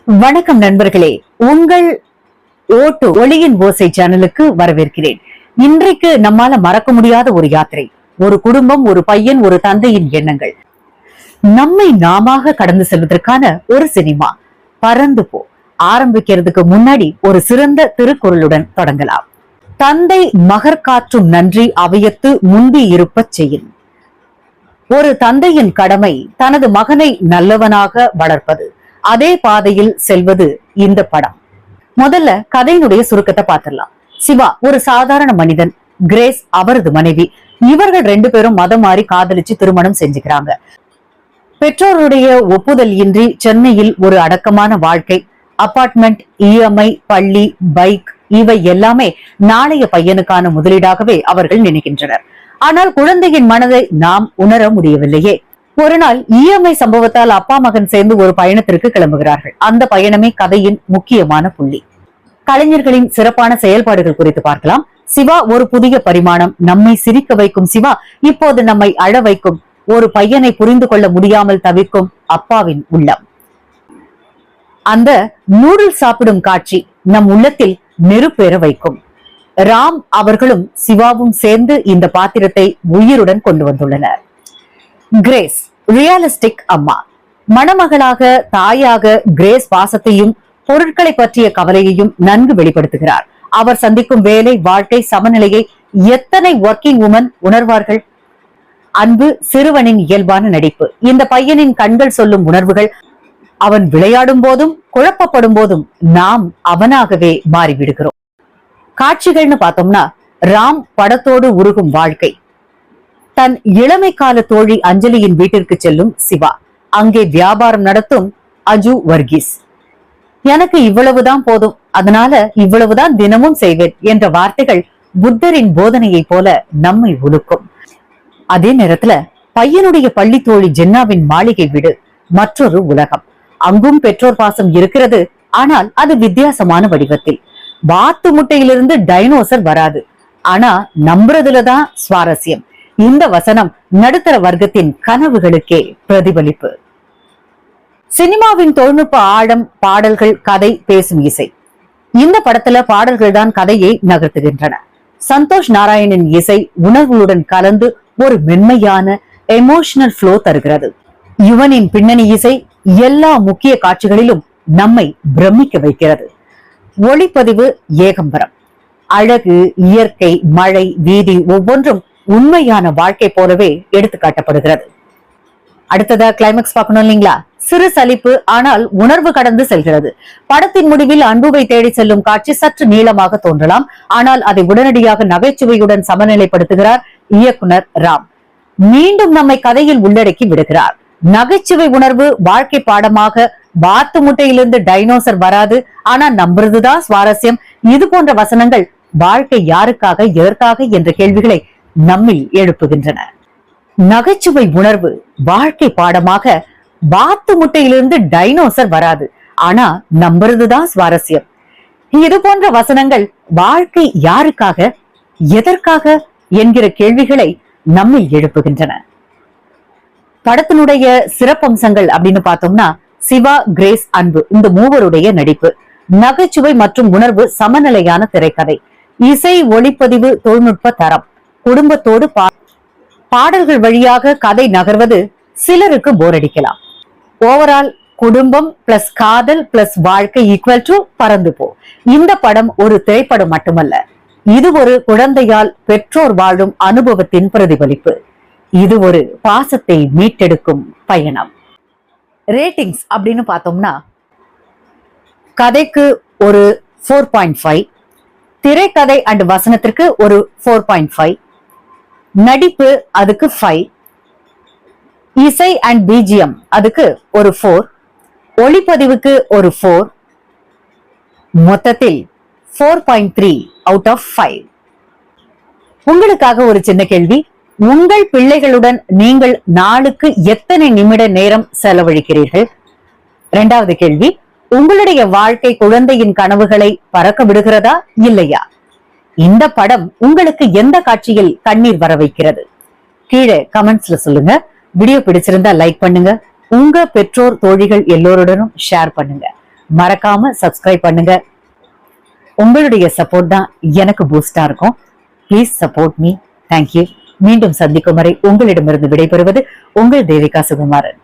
வணக்கம் நண்பர்களே, உங்கள் ஓட்டு ஒளியின் ஓசை சேனலுக்கு வரவேற்கிறேன். இன்றைக்கு நம்மால மறக்க முடியாத ஒரு யாத்திரை, ஒரு குடும்பம், ஒரு பையன், ஒரு தந்தையின் எண்ணங்கள். நம்மை நாமாக கடந்து செல்வதற்கான ஒரு சினிமா பறந்து போ. ஆரம்பிக்கிறதுக்கு முன்னாடி ஒரு சிறந்த திருக்குறளுடன் தொடங்கலாம். தந்தை மகர் காற்றும் நன்றி அவையத்து முந்தி இருப்ப செய்யின். ஒரு தந்தையின் கடமை தனது மகனை நல்லவனாக வளர்ப்பது, அதே பாதையில் செல்வது இந்த படம். முதல்ல கதையினுடைய சுருக்கத்தை பார்த்திடலாம். சிவா ஒரு சாதாரண மனிதன், கிரேஸ் அவரது மனைவி. இவர்கள் ரெண்டு பேரும் மதம் மாறி காதலிச்சு திருமணம் செஞ்சுக்கிறாங்க. பெற்றோருடைய ஒப்புதல் இன்றி சென்னையில் ஒரு அடக்கமான வாழ்க்கை, அபார்ட்மெண்ட், இஎம்ஐ, பள்ளி, பைக், இவை எல்லாமே நாளைய பையனுக்கான முதலீடாகவே அவர்கள் நினைக்கின்றனர். ஆனால் குழந்தையின் மனதை நாம் உணர முடியவில்லையே. ஒரு நாள் இஎம்ஐ சம்பவத்தால் அப்பா மகன் சேர்ந்து ஒரு பயணத்திற்கு கிளம்புகிறார்கள். அந்த பயணமே கதையின் முக்கியமான புள்ளி. கலைஞர்களின் சிறப்பான செயல்பாடுகள் குறித்து பார்க்கலாம். சிவா ஒரு புதிய பரிமாணம். நம்மை சிரிக்க வைக்கும் சிவா இப்போது நம்மை அழ வைக்கும். ஒரு பையனை புரிந்து கொள்ள முடியாமல் தவிர்க்கும் அப்பாவின் உள்ளம். அந்த நூடுல் சாப்பிடும் காட்சி நம் உள்ளத்தில் நெருப்பேற வைக்கும். ராம் அவர்களும் சிவாவும் சேர்ந்து இந்த பாத்திரத்தை உயிருடன் கொண்டு வந்துள்ளனர். கிரேஸ் ரியலிஸ்டிக் அம்மா. மணமகளாக, தாயாக கிரேஸ் பாசத்தையும் பொருட்களை பற்றிய கவலையையும் நன்கு வெளிப்படுத்துகிறார். அவர் சந்திக்கும் வேலை, வாழ்க்கை சமநிலையை எத்தனை ஒர்க்கிங் உமன் உணர்வார்கள்? அன்பு, சிறுவனின் இயல்பான நடிப்பு, இந்த பையனின் கண்கள் சொல்லும் உணர்வுகள். அவன் விளையாடும் போதும் குழப்பப்படும் போதும் நாம் அவனாகவே மாறிவிடுகிறோம். காட்சிகள்னு பார்த்தோம்னா, ராம் படத்தோடு உருகும் வாழ்க்கை. தன் இளமை கால தோழி அஞ்சலியின் வீட்டிற்கு செல்லும் சிவா. அங்கே வியாபாரம் நடத்தும் அஜு வர்கீஸ். எனக்கு இவ்வளவுதான் போதும், அதனால இவ்வளவுதான் தினமும் செய்வேன் என்ற வார்த்தைகள் புத்தரின் போதனையை போல நம்மை உலுக்கும். அதே நேரத்துல பையனுடைய பள்ளி தோழி ஜென்னாவின் மாளிகை வீடு மற்றொரு உலகம். அங்கும் பெற்றோர் பாசம் இருக்கிறது, ஆனால் அது வித்தியாசமான வடிவத்தில். வாத்து முட்டையிலிருந்து டைனோசர் வராது, ஆனா நம்புறதுலதான் சுவாரஸ்யம். இந்த வசனம் நடுத்தர வர்க்கத்தின் கனவுகளுக்கே பிரதிபலிப்பு. சினிமாவின் தொழில்நுட்ப ஆழம், பாடல்கள், கதை, பேசும் இசை. இந்த படத்துல பாடல்கள் தான் கதையை நகர்த்துகின்றன. சந்தோஷ் நாராயணின் இசை உணர்வுடன் கலந்து ஒரு மென்மையான எமோஷனல் ஃப்ளோ தருகிறது. யுவனின் பின்னணி இசை எல்லா முக்கிய காட்சிகளிலும் நம்மை பிரமிக்க வைக்கிறது. ஒளிப்பதிவு ஏகம்பரம். அழகு, இயற்கை, மழை, வீதி ஒவ்வொன்றும் உண்மையான வாழ்க்கை போலவே எடுத்து காட்டப்படுகிறது. அடுத்ததா கிளைமேக்ஸ் பார்க்கணும் இல்லைங்களா? சிறு சலிப்பு, ஆனால் உணர்வு கடந்து செல்கிறது. படத்தின் முடிவில் அன்புவை தேடி செல்லும் காட்சி சற்று நீளமாக தோன்றலாம், ஆனால் அதை உடனடியாக நகைச்சுவையுடன் சமநிலைப்படுத்துகிறார் இயக்குனர் ராம். மீண்டும் நம்மை கதையில் உள்ளடக்கி விடுகிறார். நகைச்சுவை உணர்வு, வாழ்க்கை பாடமாக. வாத்து முட்டையிலிருந்து டைனோசர் வராது, ஆனா நம்புறதுதான் சுவாரஸ்யம். இது போன்ற வசனங்கள் வாழ்க்கை யாருக்காக, எதற்காக என்ற கேள்விகளை நம்மில் எழுப்புகின்றன. நகைச்சுவை உணர்வு, வாழ்க்கை பாடமாக. வாத்து முட்டையிலிருந்து டைனோசர் வராது, ஆனா நம்புறதுதான் சுவாரஸ்யம். இது போன்ற வசனங்கள் வாழ்க்கை யாருக்காக, எதற்காக என்கிற கேள்விகளை நம்மில் எழுப்புகின்றன. படத்தினுடைய சிறப்பம்சங்கள் அப்படின்னு பார்த்தோம்னா, சிவா, கிரேஸ், அன்பு இந்த மூவருடைய நடிப்பு, நகைச்சுவை மற்றும் உணர்வு, சமநிலையான திரைக்கதை, இசை, ஒளிப்பதிவு, தொழில்நுட்ப தரம், குடும்பத்தோடு பாடல்கள் வழியாக கதை நகர்வது சிலருக்கு போர் அடிக்கலாம். ஓவரால் குடும்பம் பிளஸ் காதல் பிளஸ் வாழ்க்கை ஈக்குவல் டு பறந்து போ. இந்த படம் ஒரு திரைப்படம் மட்டுமல்ல, இது ஒரு குழந்தையால் பெற்றோர் வாழும் அனுபவத்தின் பிரதிபலிப்பு. இது ஒரு பாசத்தை மீட்டெடுக்கும் பயணம். ரேட்டிங்ஸ் அப்படின்னு பார்த்தோம்னா, கதைக்கு ஒரு 4.5, திரைக்கதை அண்ட் வசனத்திற்கு ஒரு 4.5, நடிப்பு அதுக்கு 5, இசை அண்ட் பிஜிஎம் அதுக்கு ஒரு 4, ஒளிப்பதிவுக்கு ஒரு 4, மொத்தத்தில் 4.3 அவுட் ஆஃப் 5. உங்களுக்காக ஒரு சின்ன கேள்வி. உங்கள் பிள்ளைகளுடன் நீங்கள் நாளுக்கு எத்தனை நிமிட நேரம் செலவழிக்கிறீர்கள்? இரண்டாவது கேள்வி, உங்களுடைய வாழ்க்கை குழந்தையின் கனவுகளை பறக்க விடுகிறதா இல்லையா? இந்த படம் உங்களுக்கு எந்த காட்சியில் கண்ணீர் வர வைக்கிறது? கீழே கமெண்ட்ஸ்ல சொல்லுங்க. வீடியோ பிடிச்சிருந்தா லைக் பண்ணுங்க. உங்க பெற்றோர், தோழிகள் எல்லோருடனும் ஷேர் பண்ணுங்க. மறக்காம சப்ஸ்கிரைப் பண்ணுங்க. உங்களுடைய சப்போர்ட் தான் எனக்கு பூஸ்டா இருக்கும். Please support me. தேங்க்யூ. மீண்டும் சந்திக்கும் வரை உங்களிடமிருந்து விடைபெறுவது உங்கள் தேவிகா சுகுமாரன்.